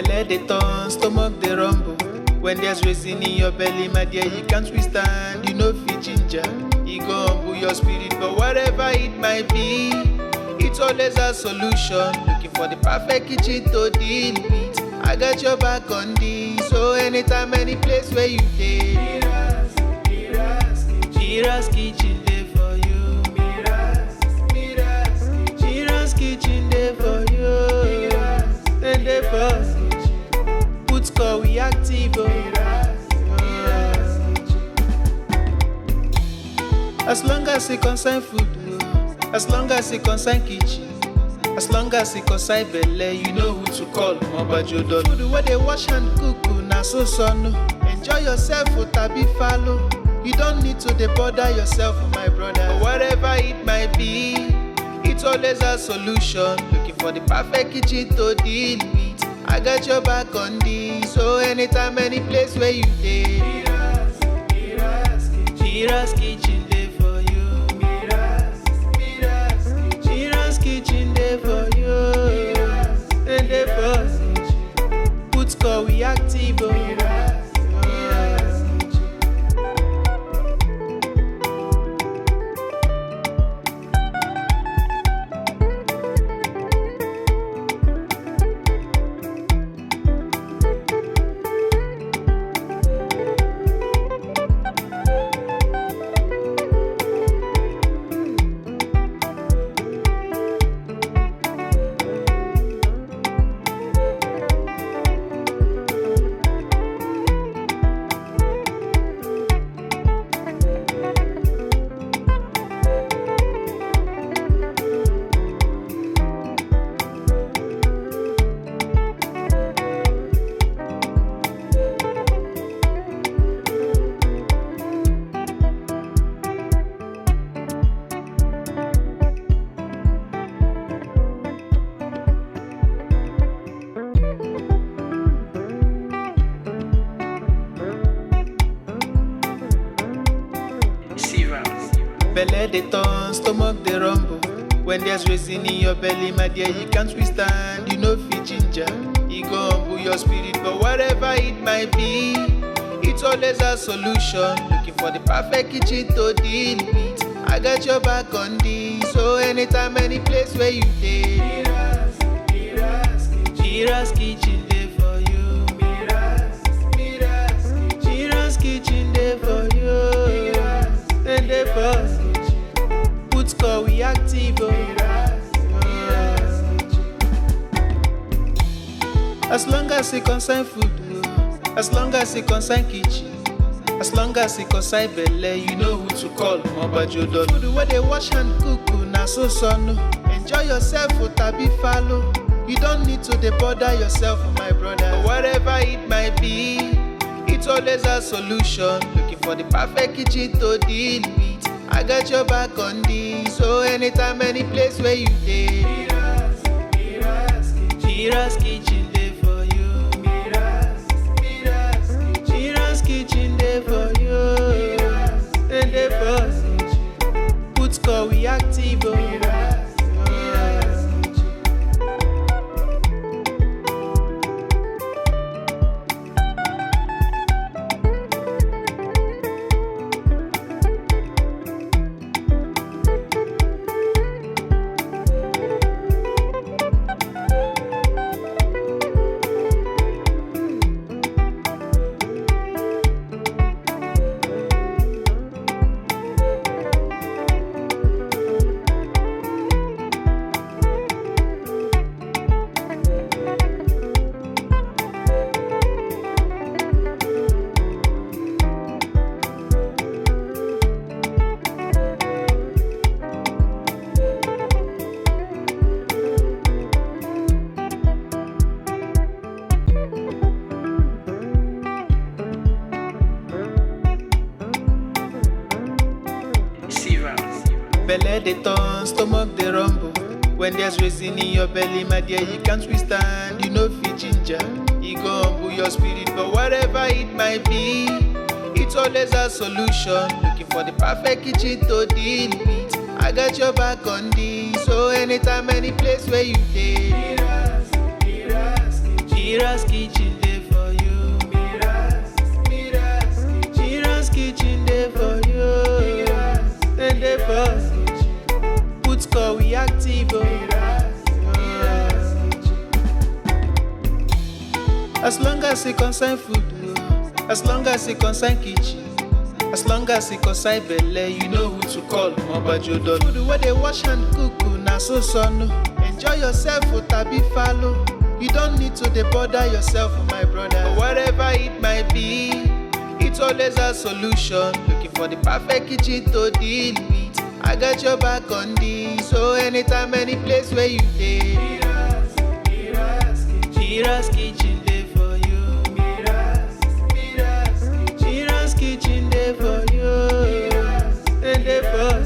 Belle dey turn, stomach dey rumble. When there's reason in your belly, my dear, you can't withstand. You know fit ginger, it go humble your spirit. But whatever it might be, it's always a solution. Looking for the perfect kitchen to deal with. I got your back on this. So anytime, any place where you dey, Mira's kitchen dey for you. Mira's kitchen dey for you. Then dey for put score we active. As long as it concern food, as long as it concern kitchen, as long as it concern belle, you know who to call. Mobajodo food where they wash and cook, na so son. Enjoy yourself, tabi follow. You don't need to bother yourself, my brother. But whatever it might be, it's always a solution. Looking for the perfect kitchen to deal with. I got your back on this. So anytime, any place where you dey, Mira's kitchen dey for you. Mira's kitchen dey for you. And dey for put score we active. Belle dey turn, stomach dey rumble. When there's reason in your belly, my dear, you can't withstand. You know fit ginger, it go humble your spirit. But whatever it might be, it's always a solution. Looking for the perfect kitchen to deal with. I got your back on this. So anytime, any place where you dey, Mira's kitchen dey for you. Mira's kitchen dey for you. And dey for put score we active. As long as it concern food, as long as it concern kitchen, as long as it concern belle, you know who to call. Mobajodo food where they wash and cook, na so son. Enjoy yourself, tabi follow. You don't need to bother yourself, my brother. But whatever it might be, it's always a solution. Looking for the perfect kitchen to deal with. I got your back on this. So anytime, any place where you dey, Mira's kitchen dey for you. Mira's kitchen dey for you. And dey for put score we active. Belle dey turn, stomach dey rumble. When there's reason in your belly, my dear, you can't withstand. You know fit ginger, it go humble your spirit. But whatever it might be, it's always a solution. Looking for the perfect kitchen to deal with. I got your back on this. So anytime, any place where you dey, MIRA'S kitchen dey for you. MIRA'S kitchen dey for you. Then dey for put call we active oh. As long as it concern food, as long as it concern kitchen, as long as it concern belle, you know who to call. Mobajodo. Food where they wash and cook, na so son. Enjoy yourself, tabi follow. You don't need to dey bother yourself, my brother. But whatever it might be, it's always a solution. Looking for the perfect kitchen to deal with. I got your back on this. So anytime, any place where you dey, MIRA'S kitchen dey for you. MIRA'S kitchen dey for you. And dey for